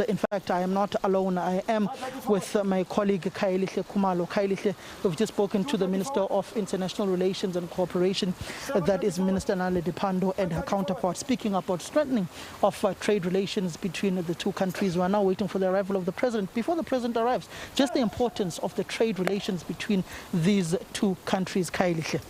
in fact, I am not alone. I am with my colleague Kailihle Khumalo. Kailihle, we've just spoken to the Minister of International Relations and Cooperation, that is Minister Naledi Pandor, and her counterpart, speaking about strengthening of trade relations between the two countries. We are now waiting for the arrival of the President. Before the President arrives, just the importance of the trade relations between these two countries, Kailihle.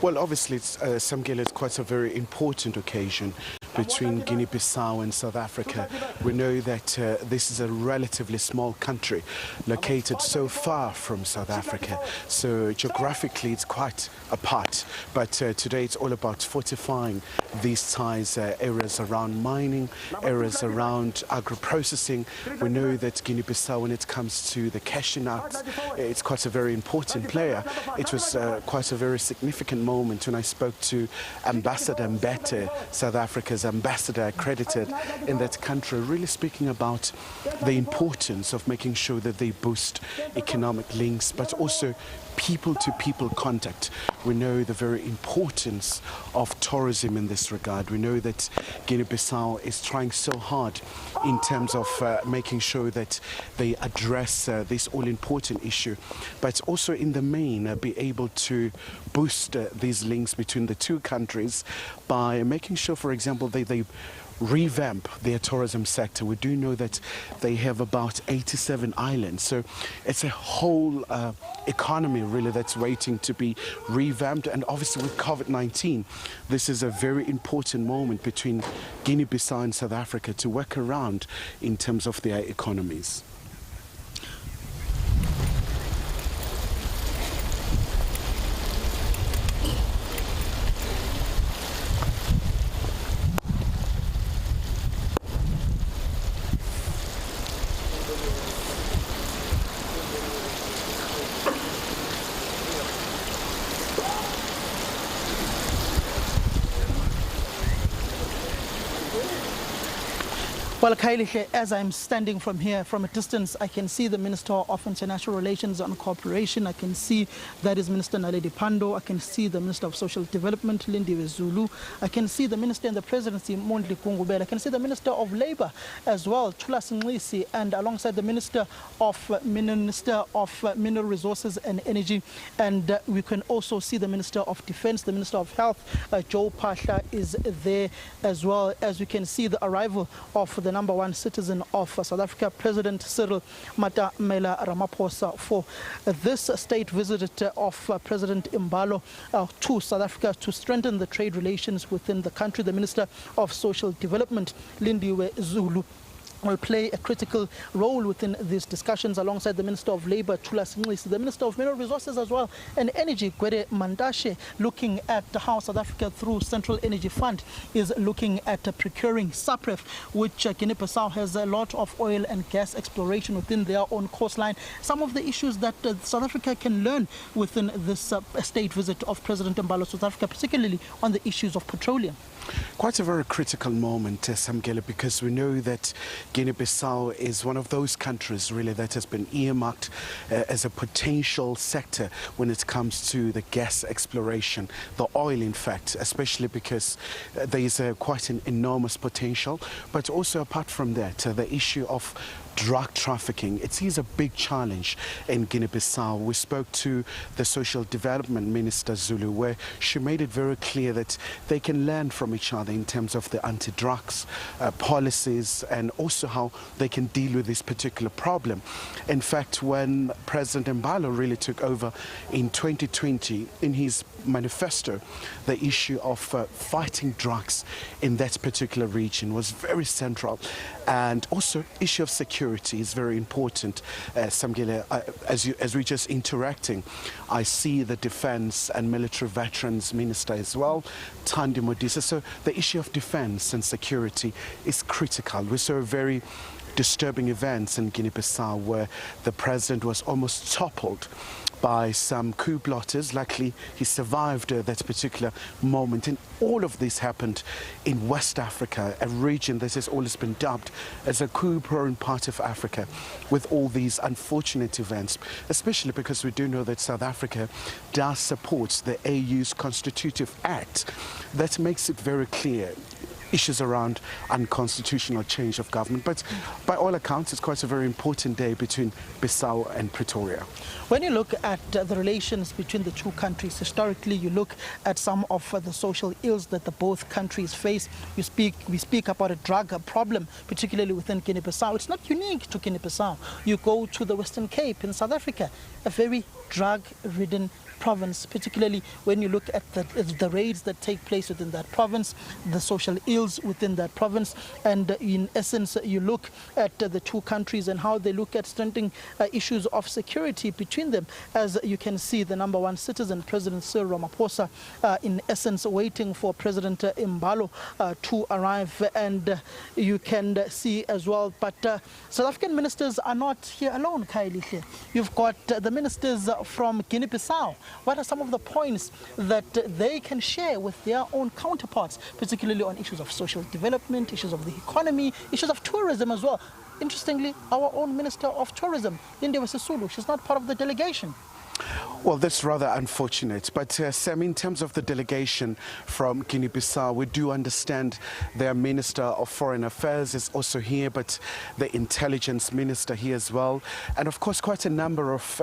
Well, obviously, Samgele, it's quite a very important occasion between Guinea-Bissau and South Africa. We know that this is a relatively small country located so far from South Africa. So geographically, it's quite apart. But today, it's all about fortifying these ties, areas around mining, areas around agro-processing. We know that Guinea-Bissau, when it comes to the cashing out, it's quite a very important player. It was quite a very significant moment when I spoke to Ambassador Mbete, South Africa's ambassador accredited in that country, really speaking about the importance of making sure that they boost economic links, but also people-to-people contact. We know the very importance of tourism in this regard. We know that Guinea-Bissau is trying so hard in terms of making sure that they address this all-important issue, but also in the main be able to boost these links between the two countries by making sure, for example, they revamp their tourism sector. We do know that they have about 87 islands, so it's a whole economy really that's waiting to be revamped. And obviously with COVID-19, this is a very important moment between Guinea-Bissau and South Africa to work around in terms of their economies. Well, Kailihle, as I'm standing from here, from a distance, I can see the Minister of International Relations and Cooperation. I can see that is Minister Naledi Pandor. I can see the Minister of Social Development, Lindiwe Zulu. I can see the Minister in the Presidency, Mondli Kungubela. I can see the Minister of Labour as well, Chula Singlisi, and alongside the Minister of Mineral Resources and Energy. And we can also see the Minister of Defence, the Minister of Health, Joe Pasha is there, as well as we can see the arrival of the number one citizen of South Africa, President Cyril Ramaphosa, for this state visit of President Embaló to South Africa to strengthen the trade relations within the country. The Minister of Social Development, Lindiwe Zulu, will play a critical role within these discussions alongside the Minister of Labour, Chula Singlisi, the Minister of Mineral Resources as well, and Energy, Gwede Mandashe, looking at how South Africa through Central Energy Fund is looking at procuring SAPREF, which Guinea-Bissau has a lot of oil and gas exploration within their own coastline. Some of the issues that South Africa can learn within this state visit of President Embaló to South Africa, particularly on the issues of petroleum. Quite a very critical moment, Samgele, because we know that Guinea-Bissau is one of those countries really that has been earmarked as a potential sector when it comes to the gas exploration, the oil in fact, especially because there is quite an enormous potential. But also apart from that, the issue of drug trafficking, it is a big challenge in Guinea-Bissau. We spoke to the Social Development Minister Zulu, where she made it very clear that they can learn from each other in terms of the anti-drugs policies and also how they can deal with this particular problem. In fact, when President Embaló really took over in 2020, in his manifesto, the issue of fighting drugs in that particular region was very central, and also issue of security is very important. Samgele, as we just interacting, I see the Defence and Military Veterans Minister as well, Thandi Modise. So the issue of defence and security is critical. We saw very disturbing events in Guinea-Bissau where the president was almost toppled by some coup plotters. Luckily, he survived that particular moment. And all of this happened in West Africa, a region that has always been dubbed as a coup-prone part of Africa, with all these unfortunate events, especially because we do know that South Africa does support the AU's Constitutive Act that makes it very clear issues around unconstitutional change of government. But by all accounts, it's quite a very important day between Bissau and Pretoria. When you look at the relations between the two countries, historically, you look at some of the social ills that the both countries face. We speak about a drug problem, particularly within Guinea-Bissau. It's not unique to Guinea-Bissau. You go to the Western Cape in South Africa, a very drug-ridden province, particularly when you look at the raids that take place within that province, the social ills within that province, and in essence you look at the two countries and how they look at strengthening issues of security between them. As you can see, the number one citizen, President Cyril Ramaphosa, in essence waiting for President Embaló to arrive, and you can see as well, but South African ministers are not here alone, Kylie. You've got the ministers from Guinea-Bissau. What are some of the points that they can share with their own counterparts, particularly on issues of social development, issues of the economy, issues of tourism as well? Interestingly, our own Minister of Tourism, Sissoco, she's not part of the delegation. Well, that's rather unfortunate. But Sam, in terms of the delegation from Guinea-Bissau, we do understand their Minister of Foreign Affairs is also here, but the Intelligence Minister here as well. And of course, quite a number of,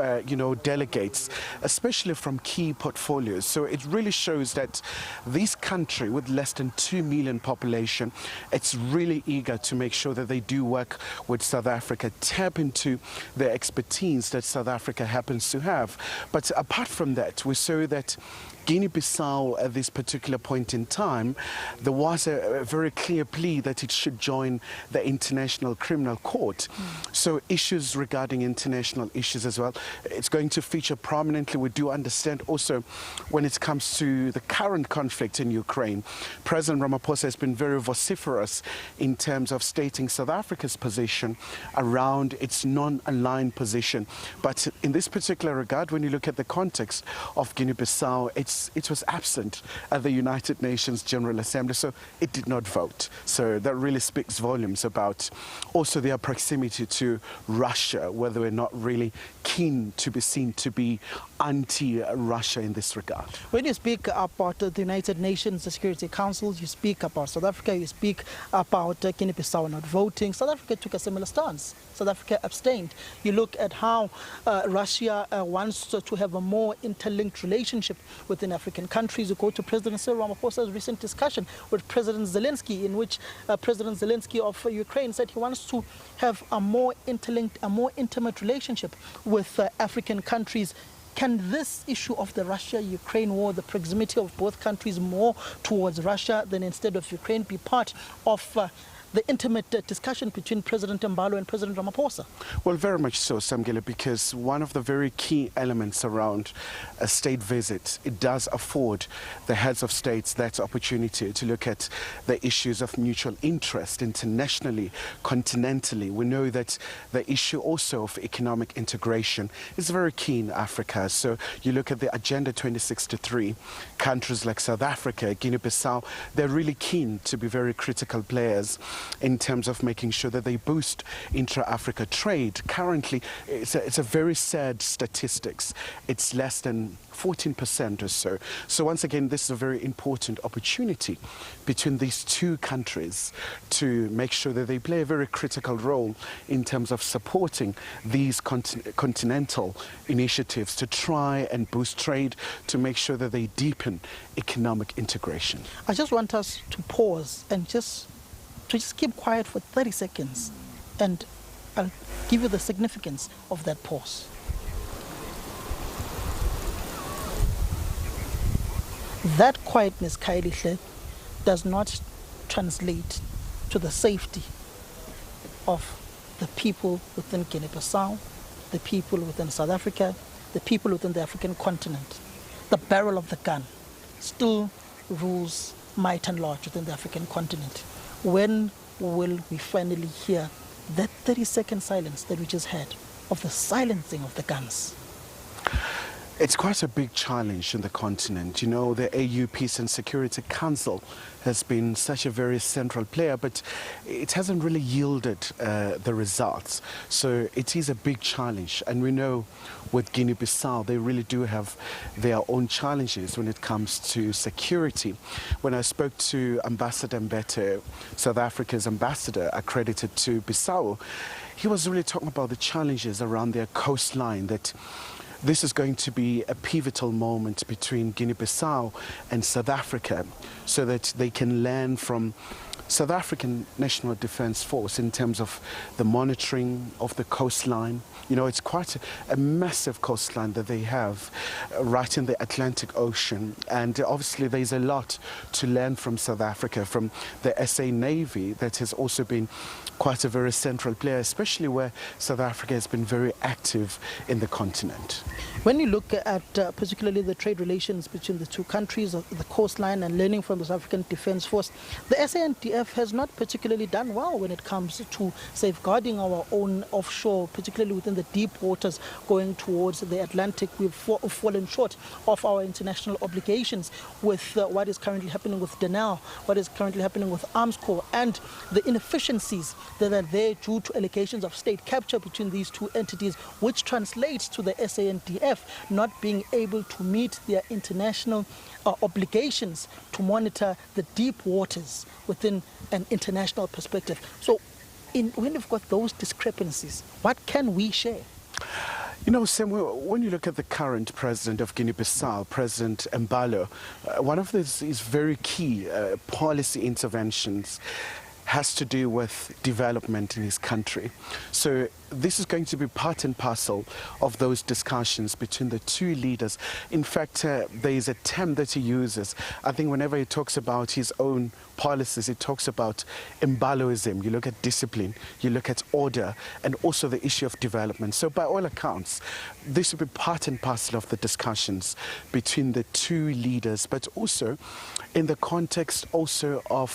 delegates, especially from key portfolios. So it really shows that this country, with less than 2 million population, it's really eager to make sure that they do work with South Africa, tap into the expertise that South Africa happens to have. But apart from that, we saw that Guinea-Bissau at this particular point in time, there was a very clear plea that it should join the International Criminal Court. So issues regarding international issues as well, it's going to feature prominently. We do understand also when it comes to the current conflict in Ukraine, President Ramaphosa has been very vociferous in terms of stating South Africa's position around its non-aligned position. But in this particular regard, when you look at the context of Guinea-Bissau, it was absent at the United Nations General Assembly, so it did not vote. So that really speaks volumes about also their proximity to Russia, where they were not really keen to be seen to be anti-Russia in this regard. When you speak about the United Nations Security Council, you speak about South Africa, you speak about Guinea-Bissau not voting. South Africa took a similar stance. South Africa abstained. You look at how Russia wants to have a more interlinked relationship within African countries. You go to President Cyril Ramaphosa's recent discussion with President Zelensky, in which President Zelensky of Ukraine said he wants to have a more interlinked, a more intimate relationship with African countries. Can this issue of the Russia-Ukraine war, the proximity of both countries more towards Russia than instead of Ukraine, be part of the intimate discussion between President Embaló and President Ramaphosa? Well, very much so, Samgele, because one of the very key elements around a state visit, it does afford the heads of states that opportunity to look at the issues of mutual interest internationally, continentally. We know that the issue also of economic integration is very key in Africa. So you look at the Agenda 2063, countries like South Africa, Guinea-Bissau, they're really keen to be very critical players in terms of making sure that they boost intra-Africa trade. Currently, it's a very sad statistics. It's less than 14% or so. So once again, this is a very important opportunity between these two countries to make sure that they play a very critical role in terms of supporting these continental initiatives to try and boost trade, to make sure that they deepen economic integration. I just want us to pause and just keep quiet for 30 seconds, and I'll give you the significance of that pause. That quietness, Kylie, does not translate to the safety of the people within Guinea-Bissau, the people within South Africa, the people within the African continent. The barrel of the gun still rules might and large within the African continent. When will we finally hear that 30-second silence that we just had of the silencing of the guns? It's quite a big challenge in the continent. You know, the AU Peace and Security Council has been such a very central player, but it hasn't really yielded the results. So it is a big challenge. And we know with Guinea-Bissau, they really do have their own challenges when it comes to security. When I spoke to Ambassador Mbete, South Africa's ambassador accredited to Bissau, he was really talking about the challenges around their coastline, that this is going to be a pivotal moment between Guinea-Bissau and South Africa, so that they can learn from South African National Defence Force in terms of the monitoring of the coastline. You know, it's quite a massive coastline that they have right in the Atlantic Ocean. And obviously there's a lot to learn from South Africa, from the SA Navy that has also been quite a very central player, especially where South Africa has been very active in the continent. When you look at particularly the trade relations between the two countries, the coastline, and learning from the South African Defence Force, the SANDF has not particularly done well when it comes to safeguarding our own offshore, particularly within the deep waters going towards the Atlantic. We've fallen short of our international obligations with what is currently happening with Denel, what is currently happening with Armscor, and the inefficiencies that are there due to allegations of state capture between these two entities, which translates to the SANDF not being able to meet their international obligations to monitor the deep waters within an international perspective. So when we've got those discrepancies, what can we share? You know, Sam, when you look at the current president of Guinea-Bissau, President Embaló, one of his very key policy interventions has to do with development in his country. So this is going to be part and parcel of those discussions between the two leaders. In fact, there is a term that he uses. I think whenever he talks about his own policies, he talks about Embaloism. You look at discipline, you look at order, and also the issue of development. So by all accounts, this will be part and parcel of the discussions between the two leaders, but also in the context also of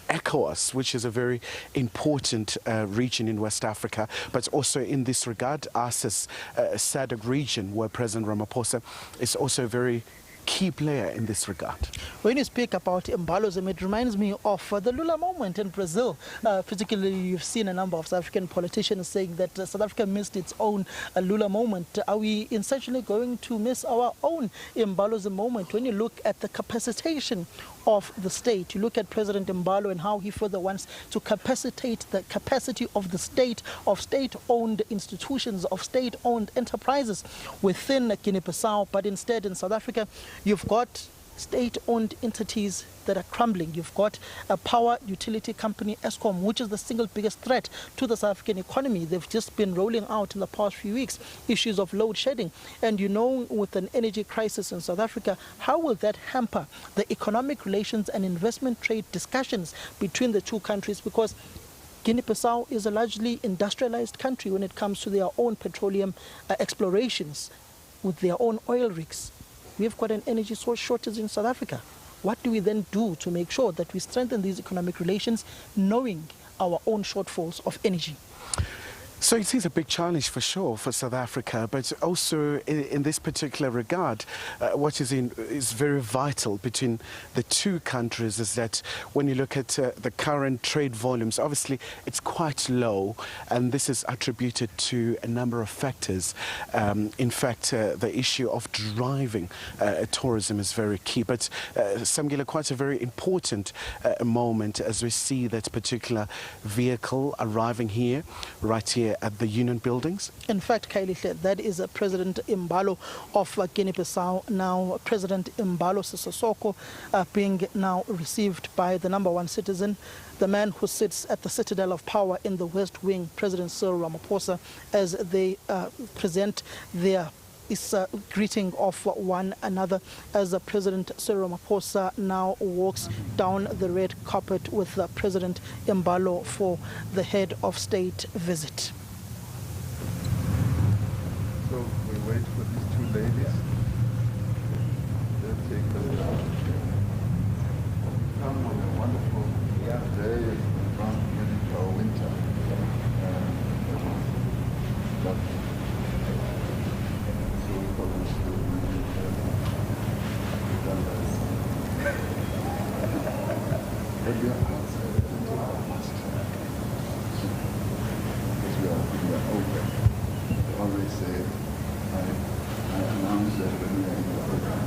ECOWAS, which is a very important region in West Africa, but also in this regard, ASES, SADC region, where President Ramaphosa is also a very key player in this regard. When you speak about Embaloism, it reminds me of the Lula moment in Brazil. Particularly, you've seen a number of South African politicians saying that South Africa missed its own Lula moment. Are we essentially going to miss our own Embaloism moment? When you look at the capacitation of the state, you look at President Embaló and how he further wants to capacitate the capacity of the state, of state-owned institutions, of state-owned enterprises within Guinea-Bissau, but instead in South Africa, you've got state-owned entities that are crumbling. You've got a power utility company, Eskom, which is the single biggest threat to the South African economy. They've just been rolling out in the past few weeks issues of load shedding. And you know, with an energy crisis in South Africa, how will that hamper the economic relations and investment trade discussions between the two countries? Because Guinea-Bissau is a largely industrialized country when it comes to their own petroleum explorations with their own oil rigs. We've got an energy source shortage in South Africa. What do we then do to make sure that we strengthen these economic relations, knowing our own shortfalls of energy? So it is a big challenge for sure for South Africa, but also in this particular regard, what is very vital between the two countries is that when you look at the current trade volumes, obviously it's quite low, and this is attributed to a number of factors. In fact, the issue of driving tourism is very key, but Samgila, quite a very important moment as we see that particular vehicle arriving here, right here at the Union Buildings. In fact, Kylie, that is President Embaló of Guinea-Bissau, now President Umaro Sissoco, being now received by the #1 citizen, the man who sits at the citadel of power in the West Wing, President Cyril Ramaphosa, as they present their greeting of one another, as President Cyril Ramaphosa now walks down the red carpet with President Embaló for the head of state visit. So we wait for these two ladies. They'll take us down. Come on a wonderful day from getting our winter. Lovely. So we always say, I announce that when we are in the program,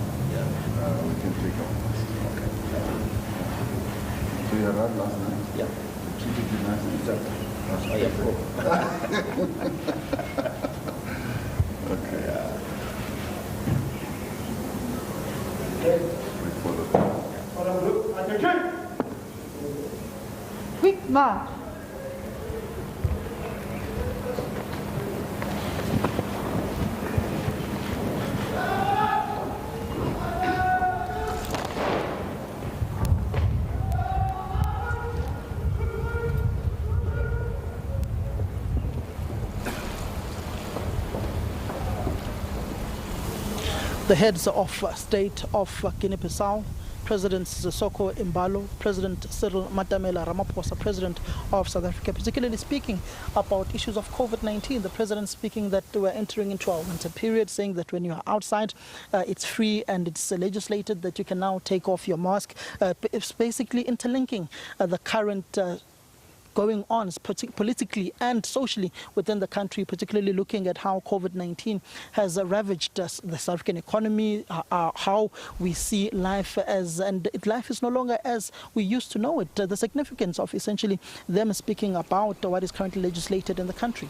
we can take our questions. So you arrived last night? Yeah. Treated you nicely? Exactly. Oh, yeah, cool. Okay. We follow. Quick march. The heads of state of Guinea-Bissau, President Sissoco Embaló, President Cyril Ramaphosa, President of South Africa, particularly speaking about issues of COVID-19. The President speaking that we're entering into our winter period, saying that when you're outside, it's free and it's legislated that you can now take off your mask. It's basically interlinking the current going on politically and socially within the country, particularly looking at how COVID-19 has ravaged the South African economy, how we see life life is no longer as we used to know it, the significance of essentially them speaking about what is currently legislated in the country.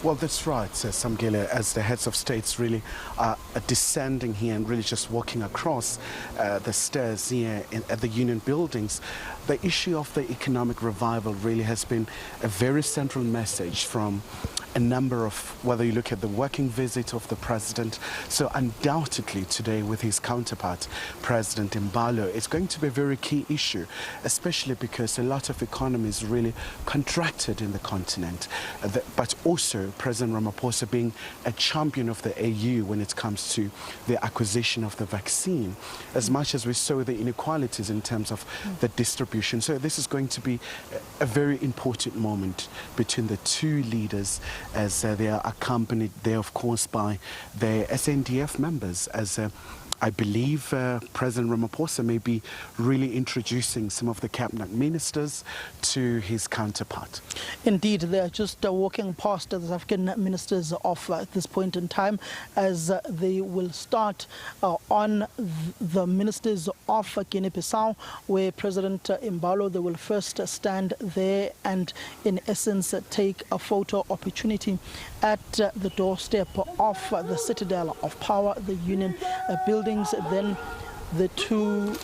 Well, that's right, Samgele, as the heads of states really are descending here and really just walking across the stairs here at the union buildings. The issue of the economic revival really has been a very central message from a number of, whether you look at the working visit of the president, so undoubtedly today with his counterpart, President Embaló, it's going to be a very key issue, especially because a lot of economies really contracted in the continent, but also President Ramaphosa being a champion of the AU when it comes to the acquisition of the vaccine, as much as we saw the inequalities in terms of the distribution. So this is going to be a very important moment between the two leaders, as they are accompanied there, of course, by the SNDF members, as I believe President Ramaphosa may be really introducing some of the cabinet ministers to his counterpart. Indeed, they are just walking past the South African ministers at this point in time, as they will start on the ministers of Guinea-Bissau, where President Embaló, they will first stand there and in essence take a photo opportunity at the doorstep of the Citadel of Power, the Union buildings. Then the two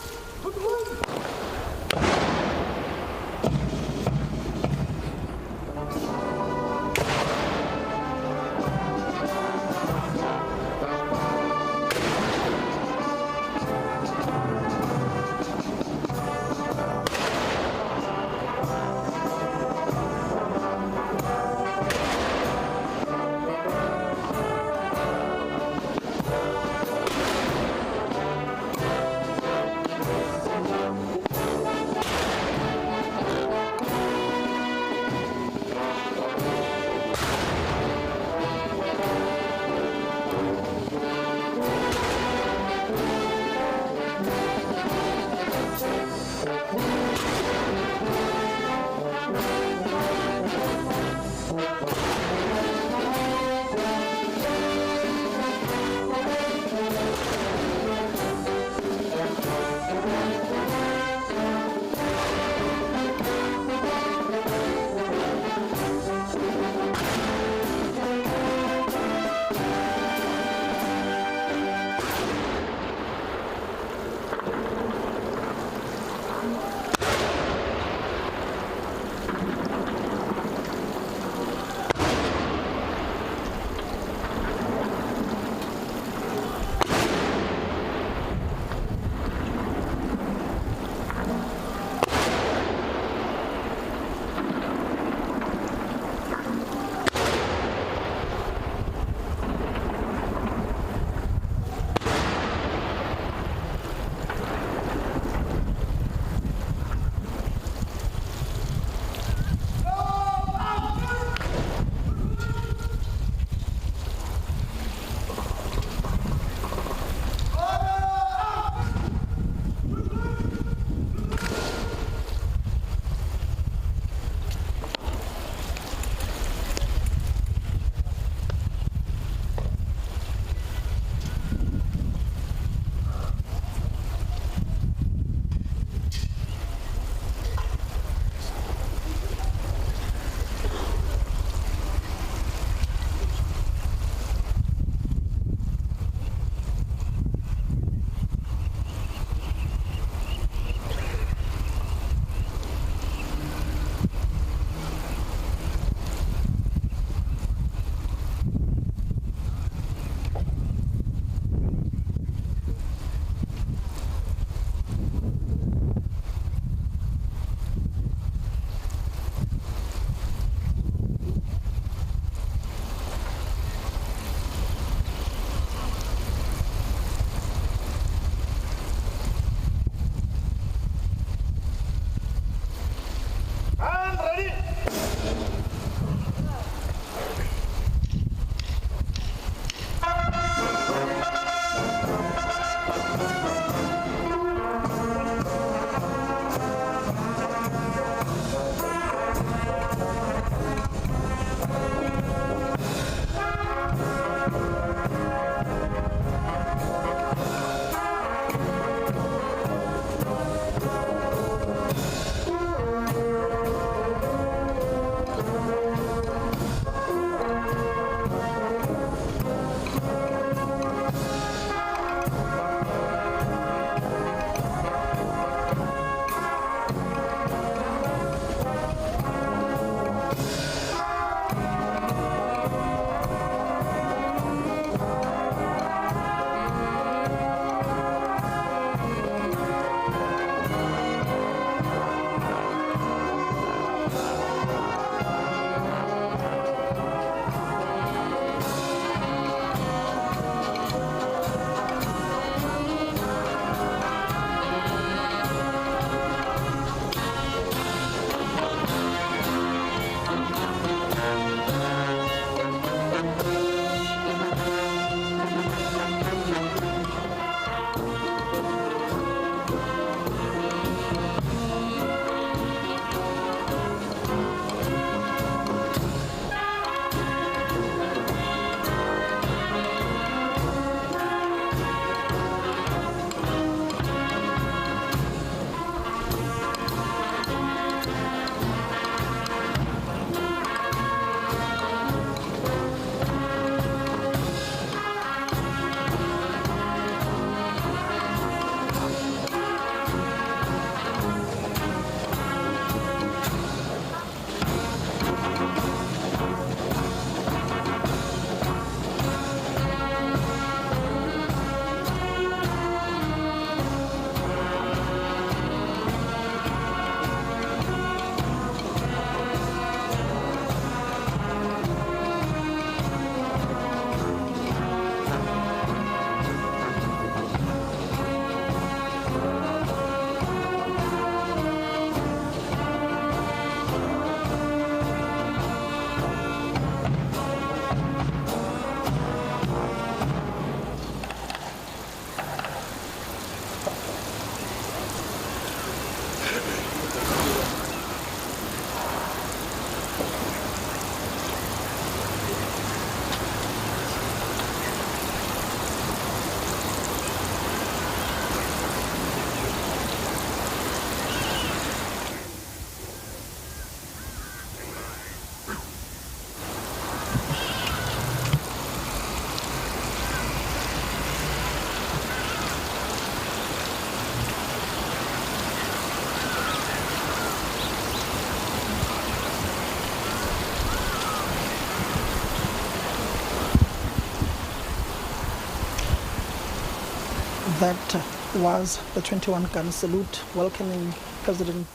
That was the 21-gun salute welcoming President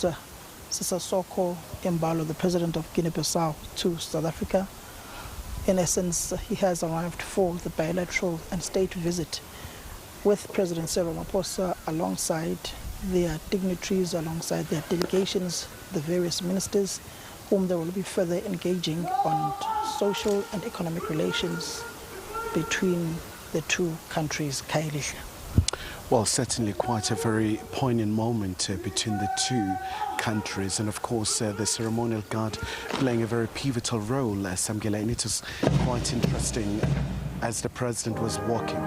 Sissoco Embaló, the President of Guinea-Bissau, to South Africa. In essence, he has arrived for the bilateral and state visit with President Cyril Ramaphosa alongside their dignitaries, alongside their delegations, the various ministers, whom they will be further engaging on social and economic relations between the two countries. Kailish. Well, certainly quite a very poignant moment between the two countries, and of course the ceremonial guard playing a very pivotal role. Samgela, and it was quite interesting as the president was walking.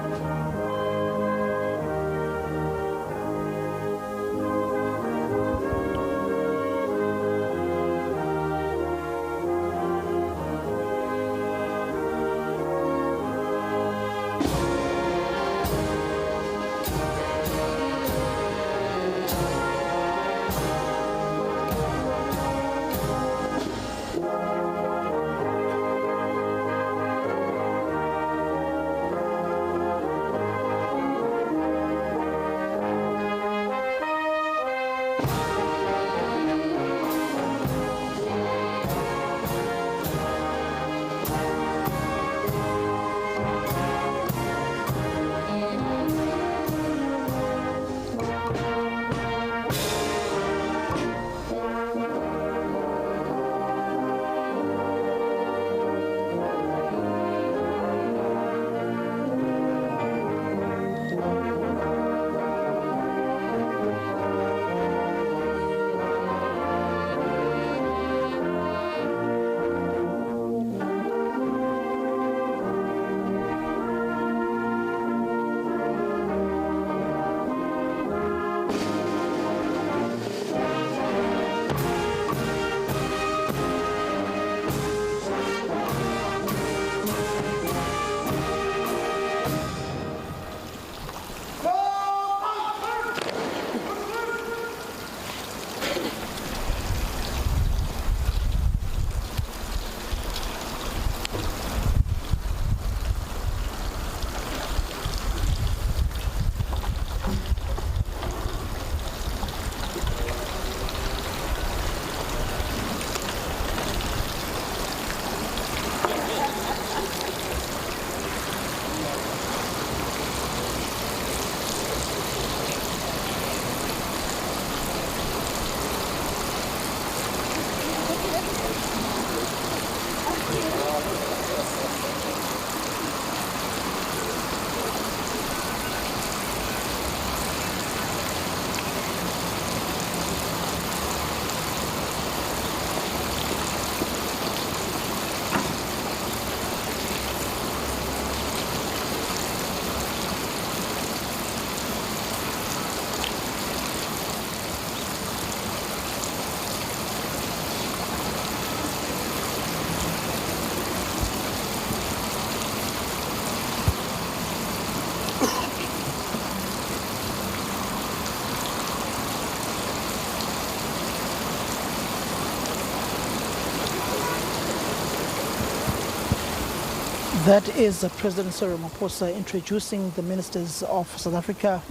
That is President Cyril Ramaphosa introducing the ministers of South Africa.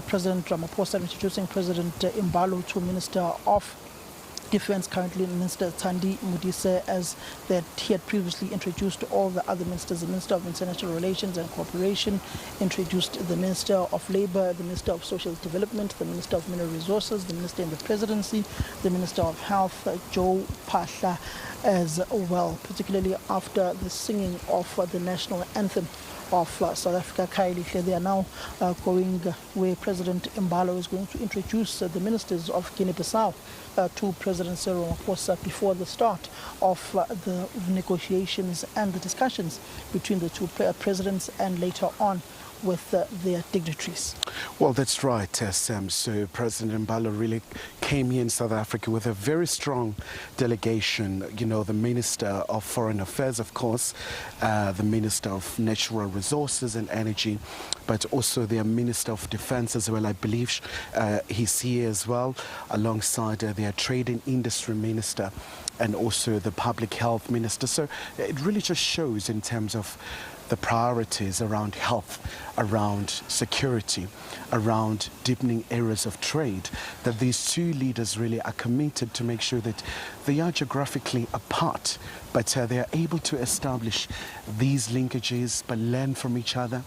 President Ramaphosa introducing President Embaló to Minister of Defense, currently Minister Thandi Modise, as that he had previously introduced all the other ministers. The Minister of International Relations and Cooperation introduced the Minister of Labour, the Minister of Social Development, the Minister of Mineral Resources, the Minister in the Presidency, the Minister of Health, Joe Pasha, as well, particularly after the singing of the national anthem of South Africa. Kylie, they are now going where President Embaló is going to introduce the ministers of Guinea-Bissau to President Cyril Ramaphosa before the start of the negotiations and the discussions between the two presidents, and later on with their dignitaries. Well, that's right, Sam. So President Embaló really came here in South Africa with a very strong delegation. You know, the Minister of Foreign Affairs, of course, the Minister of Natural Resources and Energy, but also their Minister of Defense as well. I believe he's here as well, alongside their Trade and Industry Minister and also the Public Health Minister. So it really just shows in terms of the priorities around health, around security, around deepening areas of trade, that these two leaders really are committed to make sure that they are geographically apart, but they are able to establish these linkages, but learn from each other,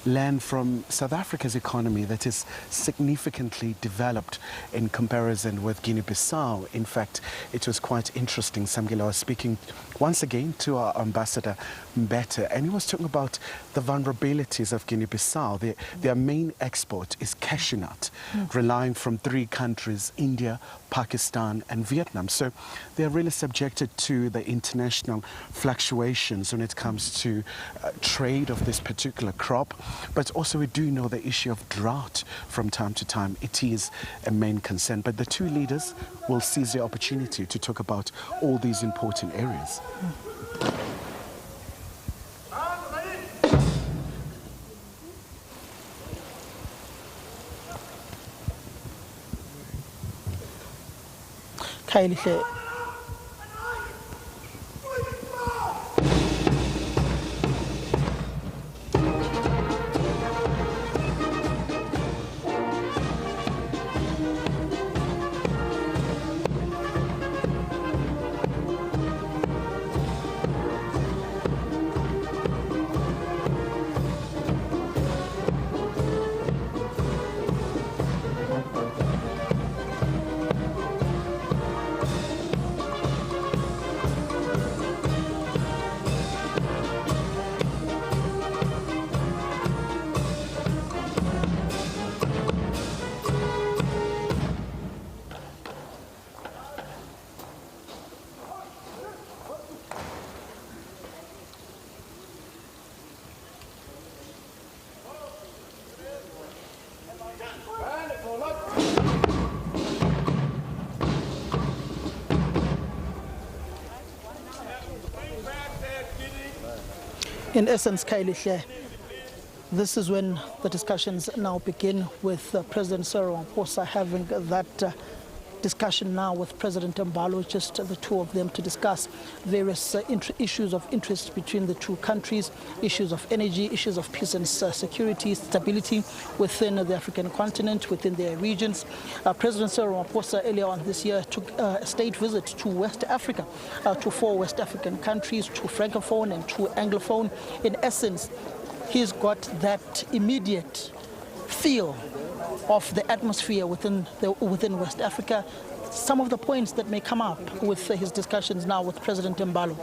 learn from South Africa's economy that is significantly developed in comparison with Guinea-Bissau. In fact, it was quite interesting. Samgelo was speaking once again to our ambassador, Mbete, and he was talking about the vulnerabilities of Guinea-Bissau. Their main export is cashew nut, relying from 3 countries, India, Pakistan and Vietnam. So they are really subjected to the international fluctuations when it comes to trade of this particular crop. But also we do know the issue of drought from time to time. It is a main concern. But the two leaders will seize the opportunity to talk about all these important areas. Khayelihle. In essence, Khayelihle, this is when the discussions now begin with President Cyril Ramaphosa having that discussion now with President Embaló, just the two of them to discuss various issues of interest between the two countries, issues of energy, issues of peace and security, stability within the African continent, within their regions. President Cyril Ramaphosa earlier on this year took a state visit to West Africa, to 4 West African countries, 2 Francophone and 2 Anglophone. In essence, he's got that immediate feel of the atmosphere within West Africa. Some of the points that may come up with his discussions now with President Embaló.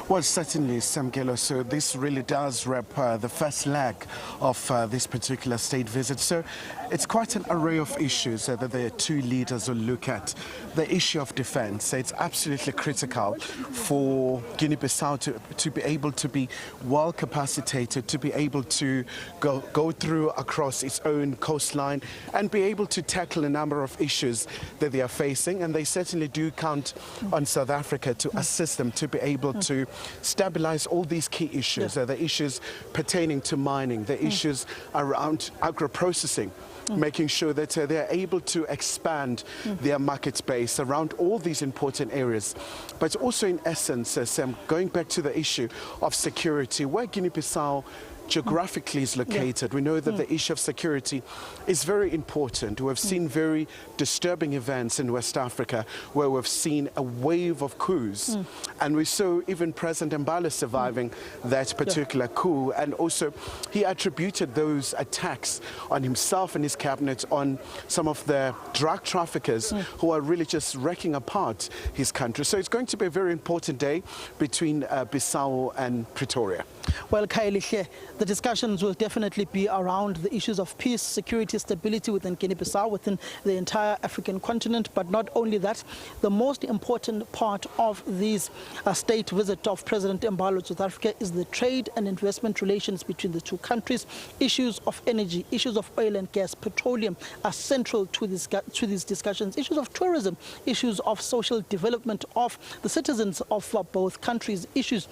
Well, certainly, Samgelo. So this really does wrap the first leg of this particular state visit. So it's quite an array of issues that the two leaders will look at. The issue of defense, it's absolutely critical for Guinea-Bissau to be able to be well capacitated, to be able to go through across its own coastline and be able to tackle a number of issues that they are facing. And they certainly do count on South Africa to assist them to be able to stabilize all these key issues, the issues pertaining to mining, the issues around agro-processing, making sure that they are able to expand their market space around all these important areas. But also in essence, Sam, going back to the issue of security, where Guinea-Bissau geographically is located, we know that the issue of security is very important. We've seen very disturbing events in West Africa where we've seen a wave of coups, and we saw even President Embaló surviving that particular coup, and also he attributed those attacks on himself and his cabinet on some of the drug traffickers who are really just wrecking apart his country. So it's going to be a very important day between Bissau and Pretoria. Well, Khayelihle, the discussions will definitely be around the issues of peace, security, stability within Guinea-Bissau, within the entire African continent. But not only that, the most important part of this state visit of President Embaló to South Africa is the trade and investment relations between the two countries. Issues of energy, issues of oil and gas, petroleum are central to these discussions. Issues of tourism, issues of social development of the citizens of both countries, issues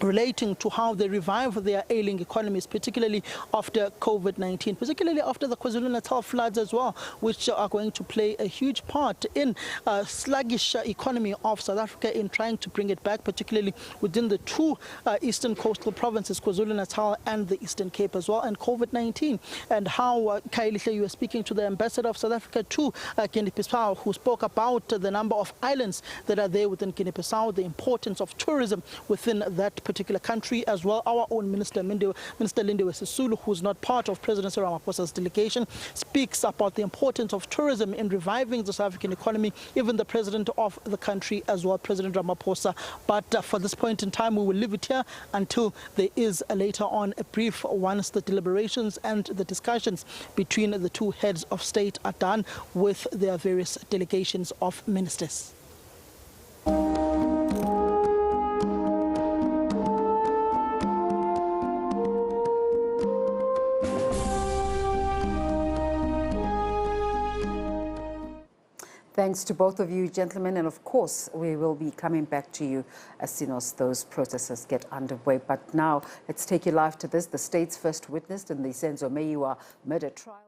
relating to how they revive their ailing economies, particularly after COVID-19, particularly after the KwaZulu-Natal floods as well, which are going to play a huge part in a sluggish economy of South Africa in trying to bring it back, particularly within the two eastern coastal provinces, KwaZulu-Natal and the Eastern Cape as well, and COVID-19, and how, Khayelitsha, you were speaking to the ambassador of South Africa to Guinea-Bissau, who spoke about the number of islands that are there within Guinea-Bissau, the importance of tourism within that particular country as well. Our own Minister Lindiwe Sisulu, who's not part of President Cyril Ramaphosa's delegation, speaks about the importance of tourism in reviving the South African economy, even the president of the country as well, President Ramaphosa. But for this point in time, we will leave it here until there is later on a brief once the deliberations and the discussions between the two heads of state are done with their various delegations of ministers. Thanks to both of you, gentlemen, and of course, we will be coming back to you as soon as those processes get underway. But now, let's take you live to this. The state's first witness in the Senzo Meyiwa murder trial.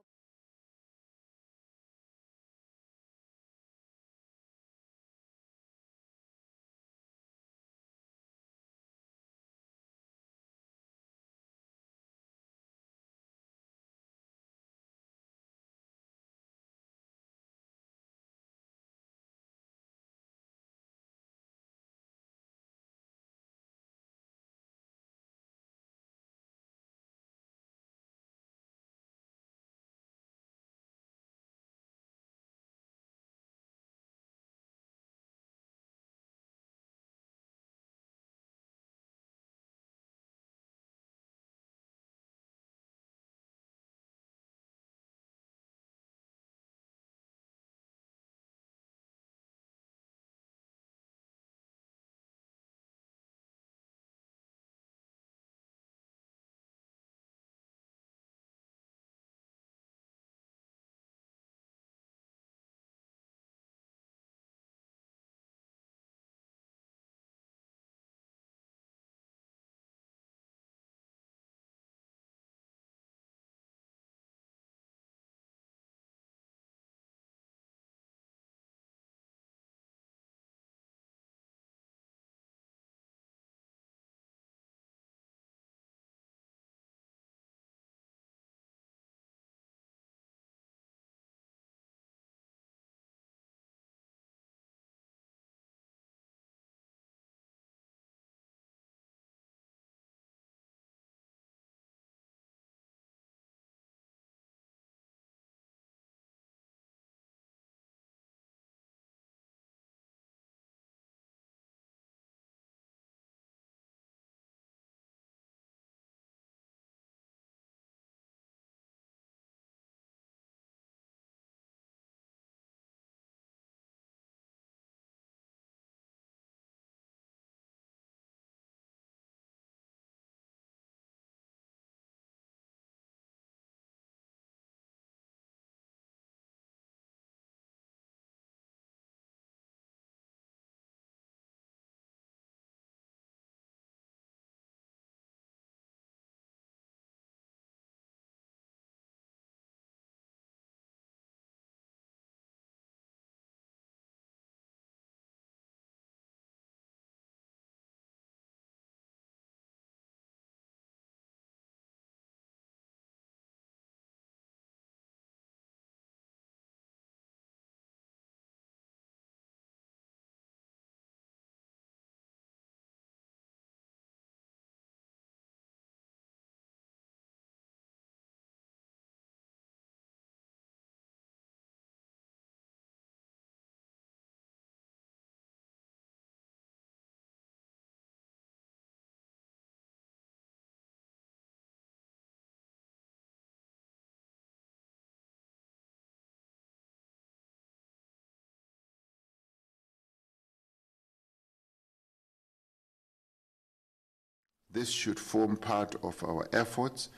This should form part of our efforts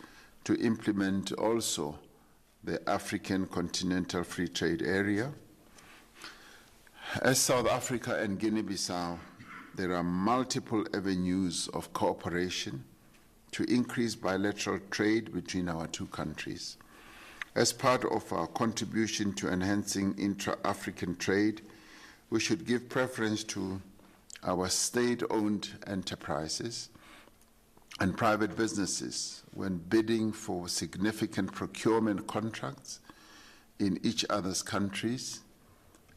to implement also the African Continental Free Trade Area. As South Africa and Guinea-Bissau there are multiple avenues of cooperation to increase bilateral trade between our two countries. As part of our contribution to enhancing intra-African trade, we should give preference to our state-owned enterprises and private businesses when bidding for significant procurement contracts in each other's countries,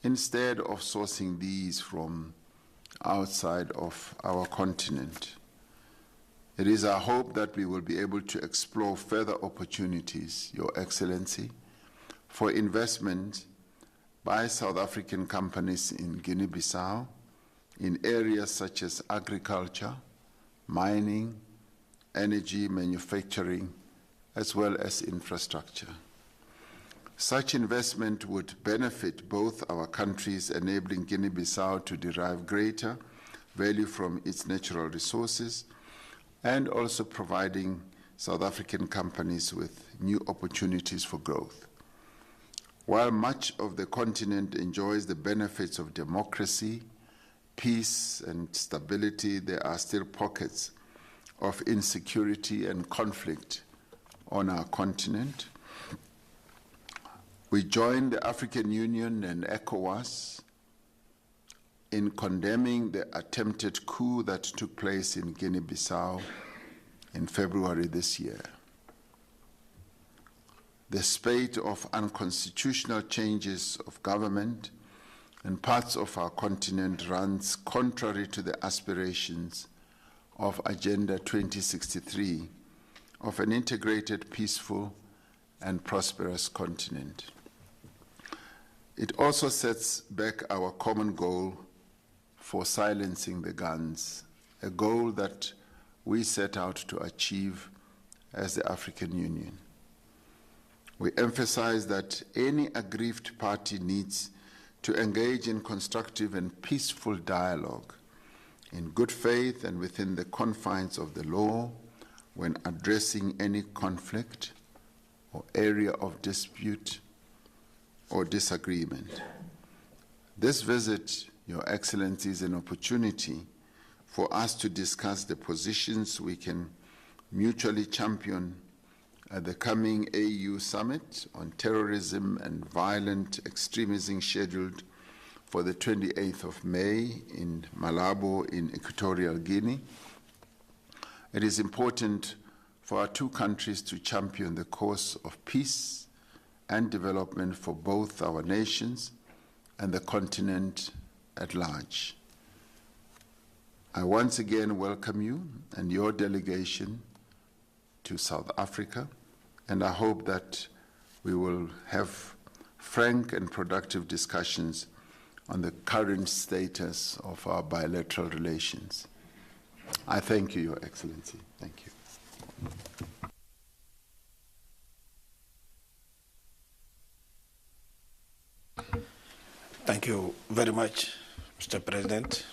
instead of sourcing these from outside of our continent. It is our hope that we will be able to explore further opportunities, Your Excellency, for investment by South African companies in Guinea-Bissau in areas such as agriculture, mining, energy, manufacturing, as well as infrastructure. Such investment would benefit both our countries, enabling Guinea-Bissau to derive greater value from its natural resources, and also providing South African companies with new opportunities for growth. While much of the continent enjoys the benefits of democracy, peace, and stability, there are still pockets of insecurity and conflict on our continent. We join the African Union and ECOWAS in condemning the attempted coup that took place in Guinea-Bissau in February this year. The spate of unconstitutional changes of government in parts of our continent runs contrary to the aspirations of Agenda 2063 of an integrated, peaceful, and prosperous continent. It also sets back our common goal for silencing the guns, a goal that we set out to achieve as the African Union. We emphasize that any aggrieved party needs to engage in constructive and peaceful dialogue in good faith and within the confines of the law when addressing any conflict or area of dispute or disagreement. This visit, Your Excellency, is an opportunity for us to discuss the positions we can mutually champion at the coming AU Summit on Terrorism and Violent Extremism scheduled for the 28th of May in Malabo in Equatorial Guinea. It is important for our two countries to champion the cause of peace and development for both our nations and the continent at large. I once again welcome you and your delegation to South Africa, and I hope that we will have frank and productive discussions on the current status of our bilateral relations. I thank you, Your Excellency. Thank you. Thank you very much, Mr. President.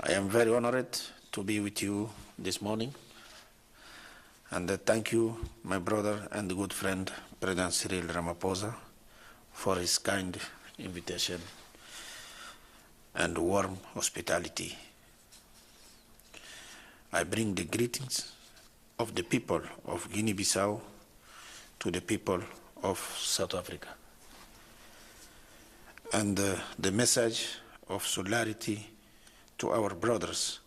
I am very honored to be with you this morning. And thank you, my brother and good friend, President Cyril Ramaphosa, for his kind invitation and warm hospitality. I bring the greetings of the people of Guinea-Bissau to the people of South Africa. And the message of solidarity to our brothers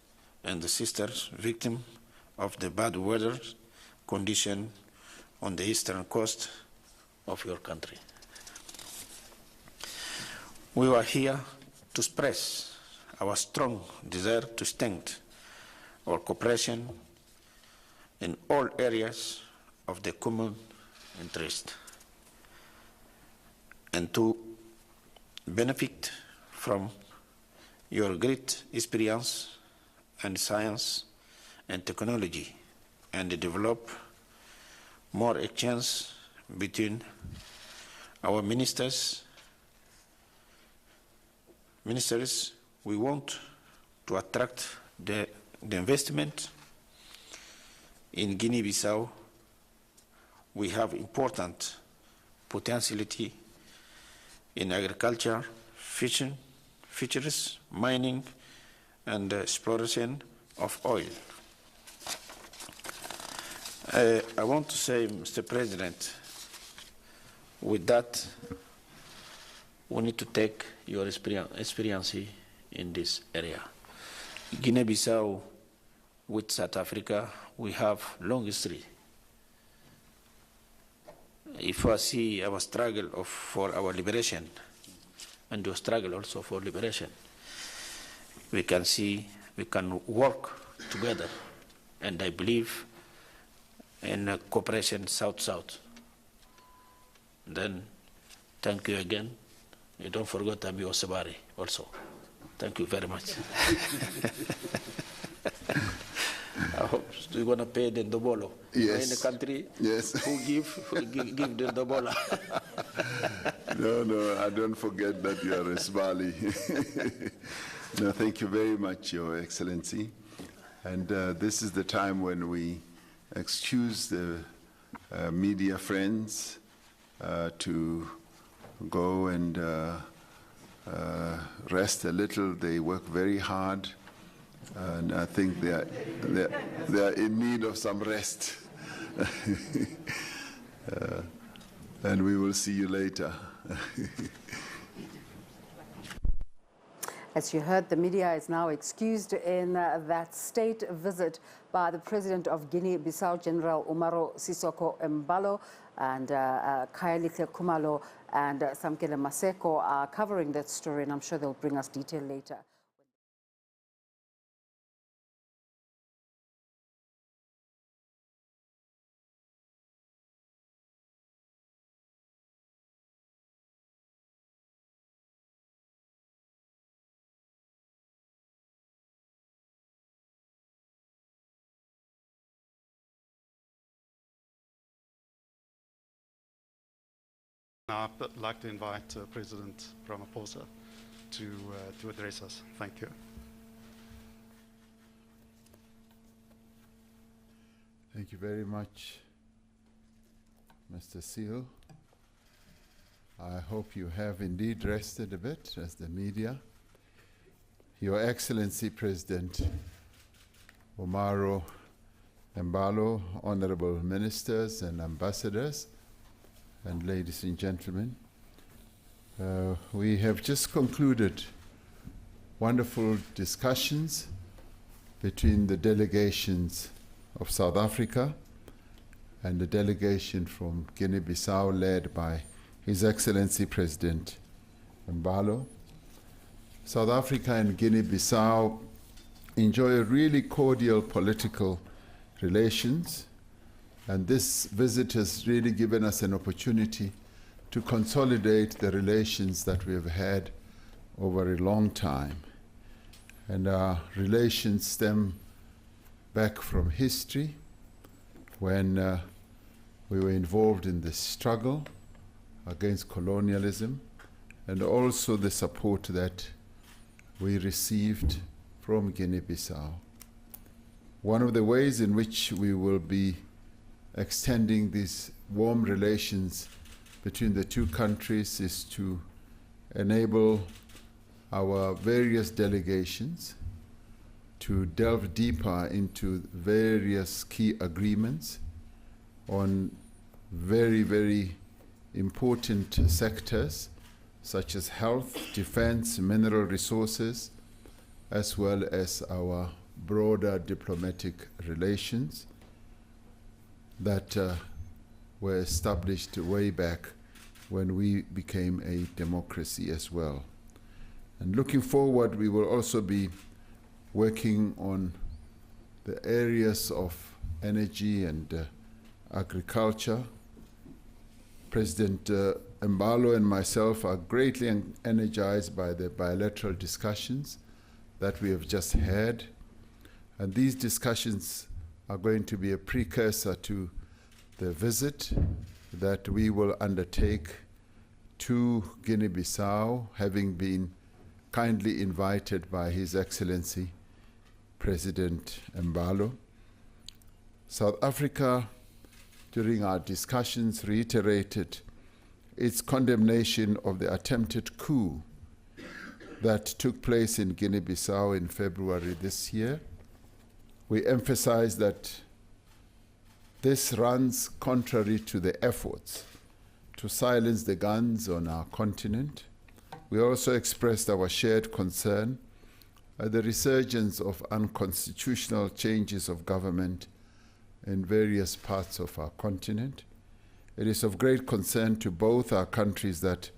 and sisters victims of the bad weather condition on the eastern coast of your country. We are here to express our strong desire to strengthen our cooperation in all areas of the common interest and to benefit from your great experience and science and technology and develop more exchange between our ministers. We want to attract the investment in Guinea-Bissau. We have important potentiality in agriculture, fishing, fisheries, mining, and exploration of oil. I want to say, Mr. President, with that, we need to take your experience in this area. Guinea-Bissau with South Africa, we have long history. If I see our struggle for our liberation and your struggle also for liberation, we can see we can work together, and I believe in cooperation South-South. Then, thank you again. You don't forget Abi Osabari also. Thank you very much. I hope you're going to pay the Ndobolo. Yes. In the country, yes. who give the Ndobolo. No, I don't forget that you are a Sbali. No, thank you very much, Your Excellency. And this is the time when we excuse the media friends to go and rest a little. They work very hard, and I think they are in need of some rest. And we will see you later. As you heard, the media is now excused in that state visit by the President of Guinea-Bissau, General Umaro Sissoco Embaló, and Kayalihle Kumalo and Samkele Maseko are covering that story, and I'm sure they'll bring us detail later. Now I'd like to invite President Ramaphosa to address us. Thank you. Thank you very much, Mr. Seal. I hope you have indeed rested a bit as the media. Your Excellency President Umaro Embaló, honorable ministers and ambassadors, and ladies and gentlemen, we have just concluded wonderful discussions between the delegations of South Africa and the delegation from Guinea-Bissau led by His Excellency President Embaló. South Africa and Guinea-Bissau enjoy a really cordial political relations, and this visit has really given us an opportunity to consolidate the relations that we have had over a long time. And our relations stem back from history when we were involved in the struggle against colonialism, and also the support that we received from Guinea-Bissau. One of the ways in which we will be extending these warm relations between the two countries is to enable our various delegations to delve deeper into various key agreements on very, very important sectors such as health, defense, mineral resources, as well as our broader diplomatic relations that were established way back when we became a democracy as well. And looking forward, we will also be working on the areas of energy and agriculture. President Embaló and myself are greatly energized by the bilateral discussions that we have just had. And these discussions are going to be a precursor to the visit that we will undertake to Guinea-Bissau, having been kindly invited by His Excellency President Embaló. South Africa, during our discussions, reiterated its condemnation of the attempted coup that took place in Guinea-Bissau in February this year. We emphasize that this runs contrary to the efforts to silence the guns on our continent. We also expressed our shared concern at the resurgence of unconstitutional changes of government in various parts of our continent. It is of great concern to both our countries that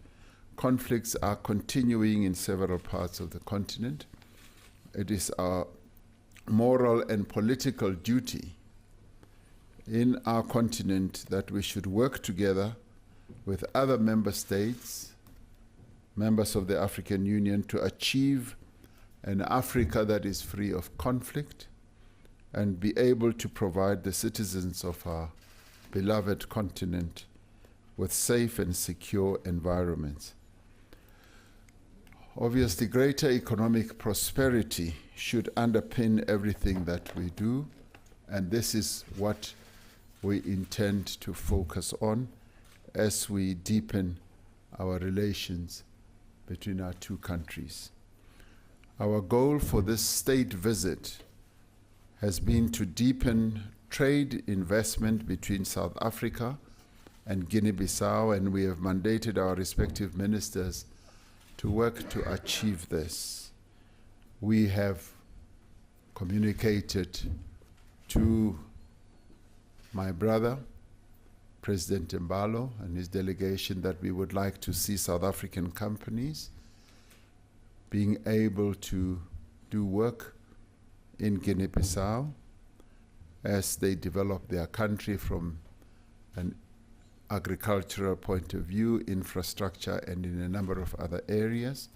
conflicts are continuing in several parts of the continent. It is our moral and political duty in our continent that we should work together with other member states, members of the African Union, to achieve an Africa that is free of conflict and be able to provide the citizens of our beloved continent with safe and secure environments. Obviously, greater economic prosperity should underpin everything that we do, and this is what we intend to focus on as we deepen our relations between our two countries. Our goal for this state visit has been to deepen trade investment between South Africa and Guinea-Bissau, and we have mandated our respective ministers to work to achieve this. We have communicated to my brother, President Embaló, and his delegation that we would like to see South African companies being able to do work in Guinea-Bissau as they develop their country from an agricultural point of view, infrastructure, and in a number of other areas.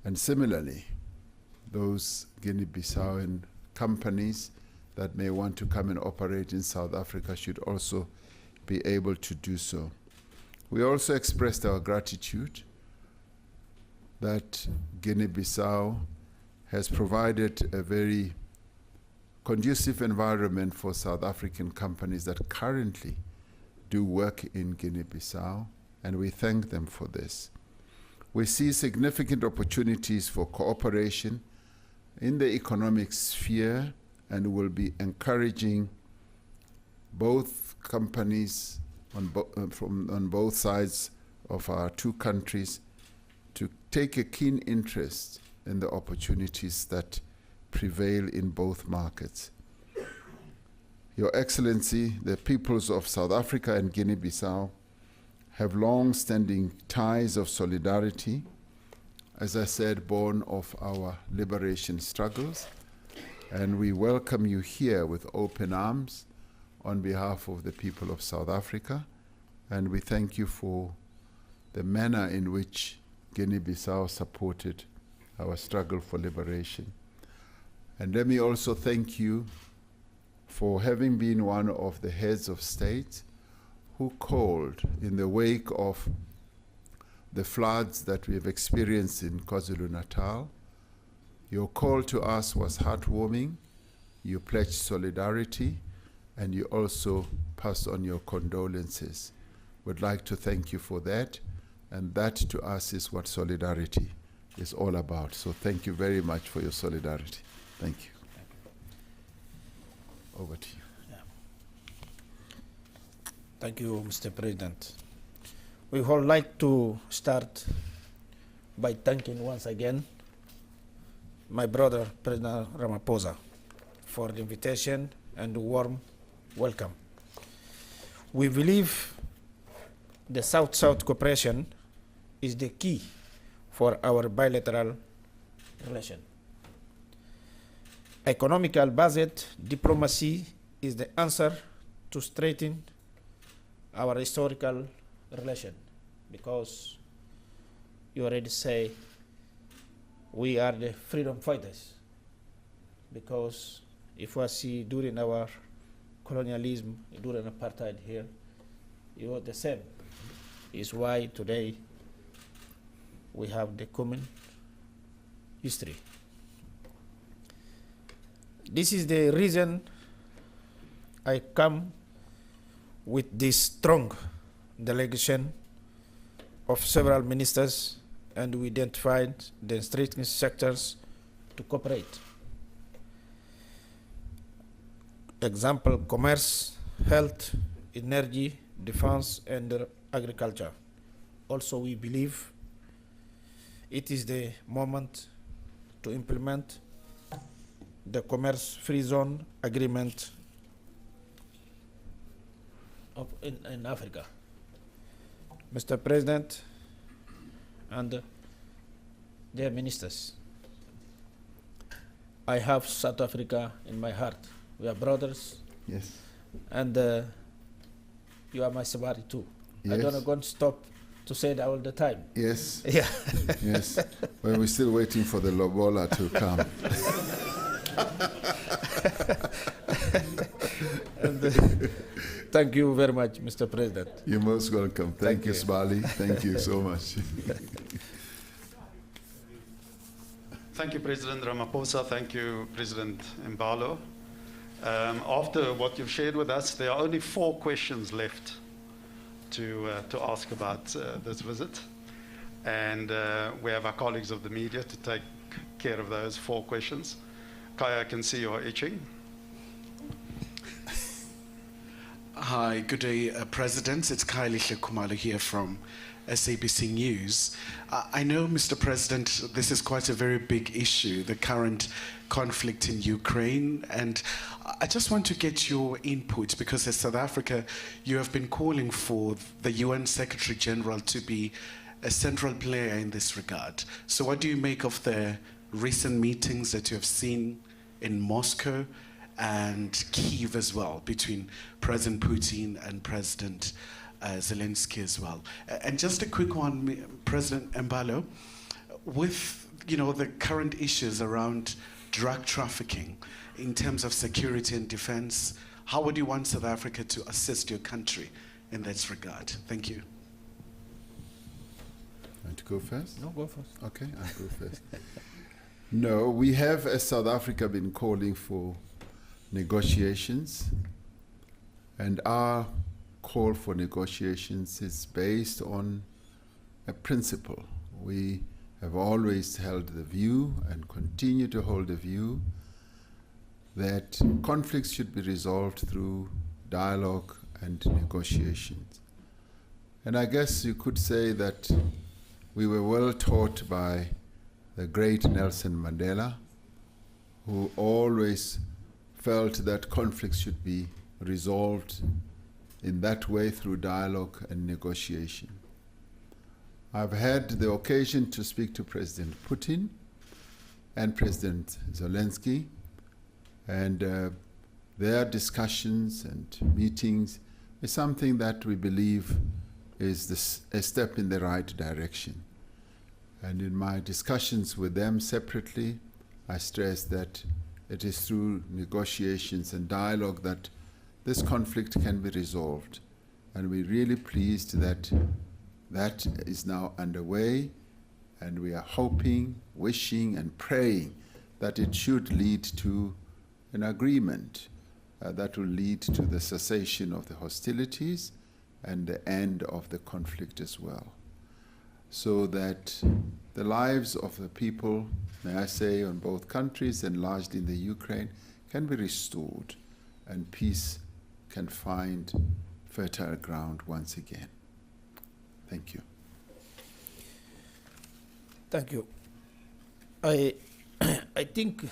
And similarly, those Guinea-Bissauan companies that may want to come and operate in South Africa should also be able to do so. We also expressed our gratitude that Guinea-Bissau has provided a very conducive environment for South African companies that currently do work in Guinea-Bissau, and we thank them for this. We see significant opportunities for cooperation in the economic sphere and will be encouraging both companies on both sides of our two countries to take a keen interest in the opportunities that prevail in both markets. Your Excellency, the peoples of South Africa and Guinea-Bissau have long-standing ties of solidarity, as I said, born of our liberation struggles, and we welcome you here with open arms on behalf of the people of South Africa, and we thank you for the manner in which Guinea-Bissau supported our struggle for liberation. And let me also thank you for having been one of the heads of state who called, in the wake of the floods that we have experienced in KwaZulu-Natal. Your call to us was heartwarming. You pledged solidarity, and you also passed on your condolences. We'd like to thank you for that, and that to us is what solidarity is all about. So thank you very much for your solidarity. Thank you. Over to you. Yeah. Thank you, Mr. President. We would like to start by thanking once again my brother, President Ramaphosa, for the invitation and the warm welcome. We believe the South-South cooperation is the key for our bilateral relation. Economical based diplomacy is the answer to straighten our historical relation, because you already say we are the freedom fighters, because if we see during our colonialism, during apartheid here, you are the same. Is why today we have the common history. This is the reason I come with this strong delegation of several ministers and we identified the strategic sectors to cooperate. Example, commerce, health, energy, defense, and agriculture. Also, we believe it is the moment to implement the commerce-free zone agreement in Africa. Mr. President and dear ministers, I have South Africa in my heart. We are brothers. Yes. And you are my Sabari too. Yes. I don't going to stop to say that all the time. Yes. Yeah. Yes. Well, we're still waiting for the Lobola to come. And, thank you very much, Mr. President. You're most welcome. Thank you, Sbali. Thank you so much. Thank you, President Ramaphosa. Thank you, President Embaló. After what you've shared with us, there are only 4 questions left to ask about this visit. And we have our colleagues of the media to take care of those 4 questions. Kaya, I can see you're itching. Hi, good day, President. It's Kylie Kumalo here from SABC News. I know, Mr. President, this is quite a very big issue, the current conflict in Ukraine, and I just want to get your input because as South Africa, you have been calling for the UN Secretary General to be a central player in this regard. So what do you make of the recent meetings that you have seen in Moscow and Kyiv as well, between President Putin and President Zelensky as well? And just a quick one, President Embaló, with the current issues around drug trafficking in terms of security and defense, how would you want South Africa to assist your country in that regard? Thank you. Want to go first? No, go first. Okay, I'll go first. No, we have, as South Africa, been calling for negotiations, and our call for negotiations is based on a principle. We have always held the view and continue to hold the view that conflicts should be resolved through dialogue and negotiations. And I guess you could say that we were well taught by the great Nelson Mandela, who always felt that conflicts should be resolved in that way through dialogue and negotiation. I've had the occasion to speak to President Putin and President Zelensky, and their discussions and meetings is something that we believe is a step in the right direction. And in my discussions with them separately, I stress that it is through negotiations and dialogue that this conflict can be resolved. And we're really pleased that that is now underway, and we are hoping, wishing, and praying that it should lead to an agreement that will lead to the cessation of the hostilities and the end of the conflict as well, so that the lives of the people, may I say, on both countries and largely in the Ukraine, can be restored and peace can find fertile ground once again. Thank you. Thank you. I think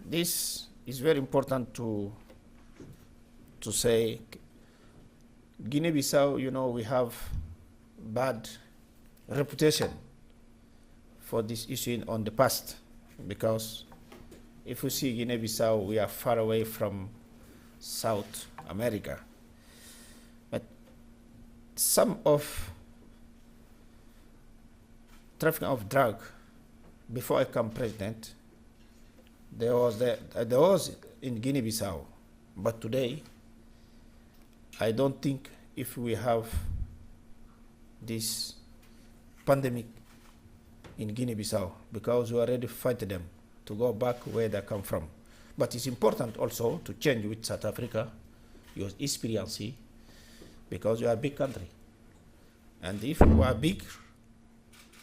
this is very important to say. Guinea-Bissau, we have bad reputation for this issue on the past, because if we see Guinea-Bissau, we are far away from South America. But some of trafficking of drug, before I became president, there was in Guinea-Bissau, but today I don't think if we have this pandemic in Guinea-Bissau, because we already fight them to go back where they come from. But it's important also to change with South Africa, your experience, because you are a big country. And if we are big,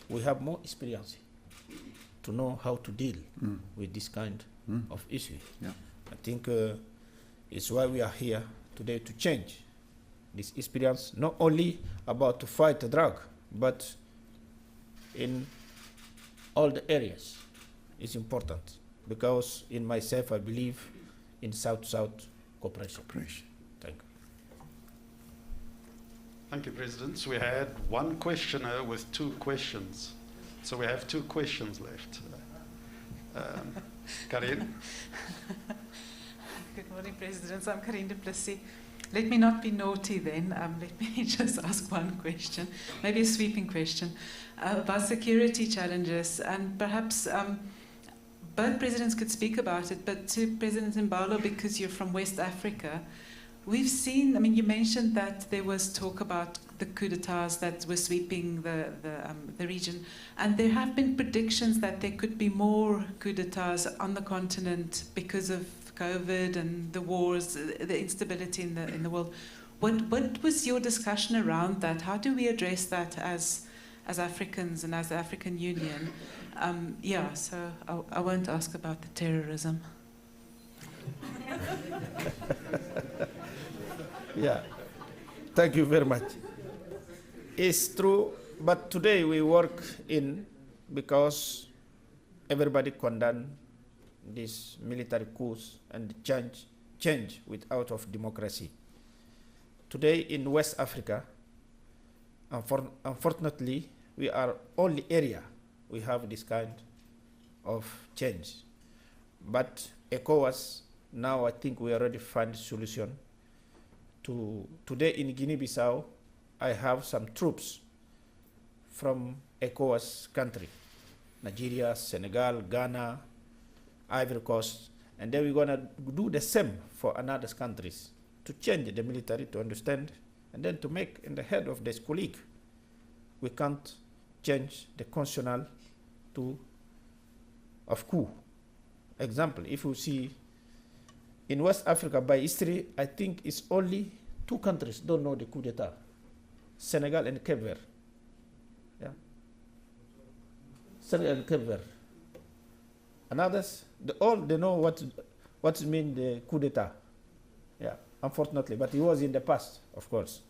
we have more experience to know how to deal with this kind of issue. Yeah. I think it's why we are here today to change this experience, not only about to fight the drug, but in all the areas. It's important because in myself I believe in South-South cooperation. Thank you. Thank you, President. So we had one questioner with 2 questions. So we have 2 questions left. Karin? Good morning, President. I'm Karin du Plessis. Let me not be naughty then. Let me just ask one question, maybe a sweeping question, about security challenges. And perhaps both presidents could speak about it, but to President Embaló, because you're from West Africa, we've seen, I mean, you mentioned that there was talk about the coup d'etats that were sweeping the region, and there have been predictions that there could be more coup d'etats on the continent because of COVID and the wars, the instability in the world. What was your discussion around that? How do we address that as Africans and as the African Union? So I won't ask about the terrorism. Yeah, thank you very much. It's true, but today we work in because everybody condemn this military coups and change without of democracy. Today in West Africa, unfortunately, we are only area we have this kind of change. But ECOWAS, now I think we already find solution. Today in Guinea-Bissau, I have some troops from ECOWAS country, Nigeria, Senegal, Ghana, Ivory Coast, and then we're going to do the same for another countries to change the military to understand, and then to make in the head of this colleague. We can't change the constitutional of coup. Example, if you see in West Africa by history, I think it's only 2 countries don't know the coup d'etat, Senegal and Cape Verde. Yeah, Senegal and Cape Verde. And others, they know what mean the coup d'etat. Yeah, unfortunately, but it was in the past, of course.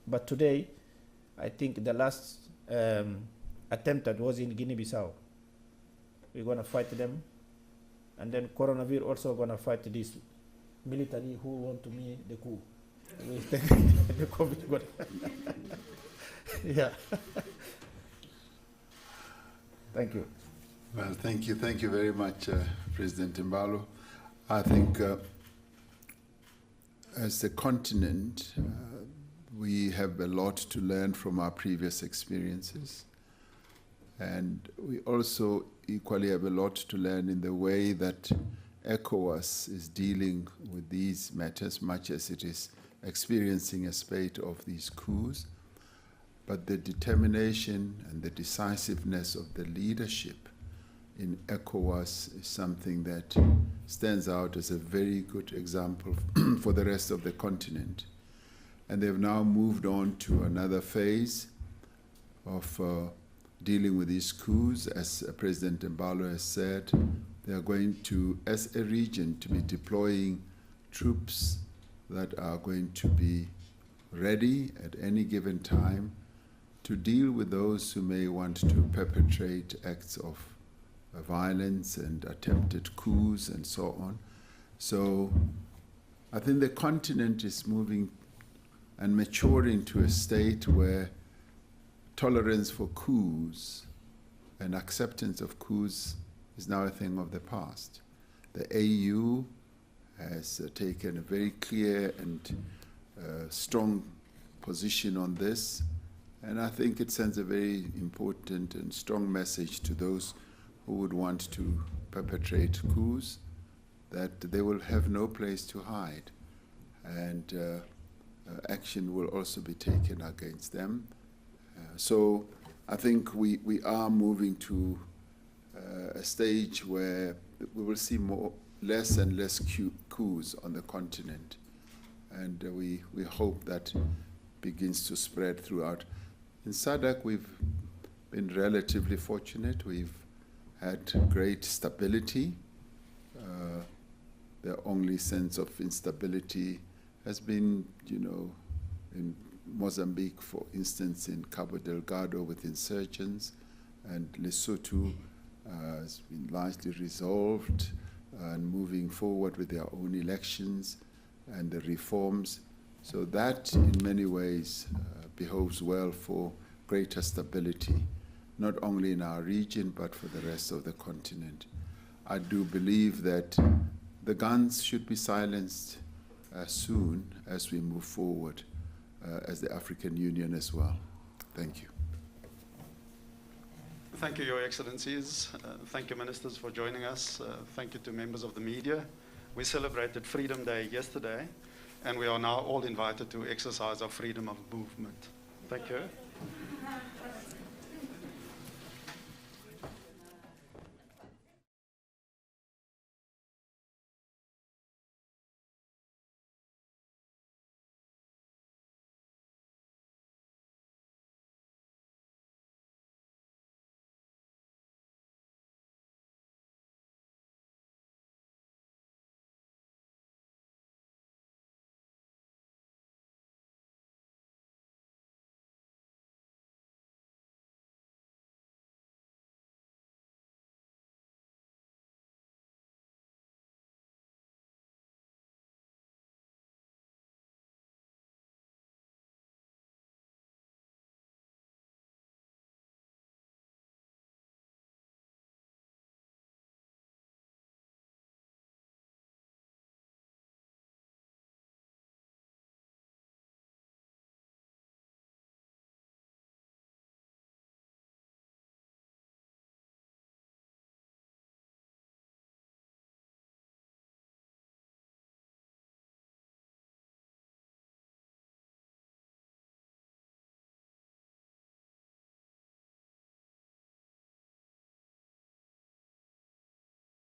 But today, I think the last attempt that was in Guinea-Bissau. We're going to fight them, and then coronavirus also going to fight this military who want to me the coup. We think the COVID. Yeah. Thank you. Well, thank you very much, President Embaló. I think as a continent, we have a lot to learn from our previous experiences. And we also equally have a lot to learn in the way that ECOWAS is dealing with these matters, much as it is experiencing a spate of these coups. But the determination and the decisiveness of the leadership in ECOWAS is something that stands out as a very good example for the rest of the continent. And they've now moved on to another phase of dealing with these coups. As President Embaló has said, they are going to, as a region, to be deploying troops that are going to be ready at any given time to deal with those who may want to perpetrate acts of violence and attempted coups and so on. So I think the continent is moving and maturing to a state where tolerance for coups and acceptance of coups is now a thing of the past. The AU has taken a very clear and strong position on this, and I think it sends a very important and strong message to those who would want to perpetrate coups that they will have no place to hide, and action will also be taken against them. So I think we are moving to a stage where we will see less and less coups on the continent, and we hope that begins to spread throughout. In SADC, we've been relatively fortunate. We've had great stability. The only sense of instability has been, in Mozambique, for instance, in Cabo Delgado with insurgents, and Lesotho has been largely resolved and moving forward with their own elections and the reforms. So that, in many ways, behoves well for greater stability, not only in our region, but for the rest of the continent. I do believe that the guns should be silenced as soon as we move forward as the African Union as well. Thank you. Thank you, Your Excellencies. Thank you, Ministers, for joining us. Thank you to members of the media. We celebrated Freedom Day yesterday, and we are now all invited to exercise our freedom of movement. Thank you.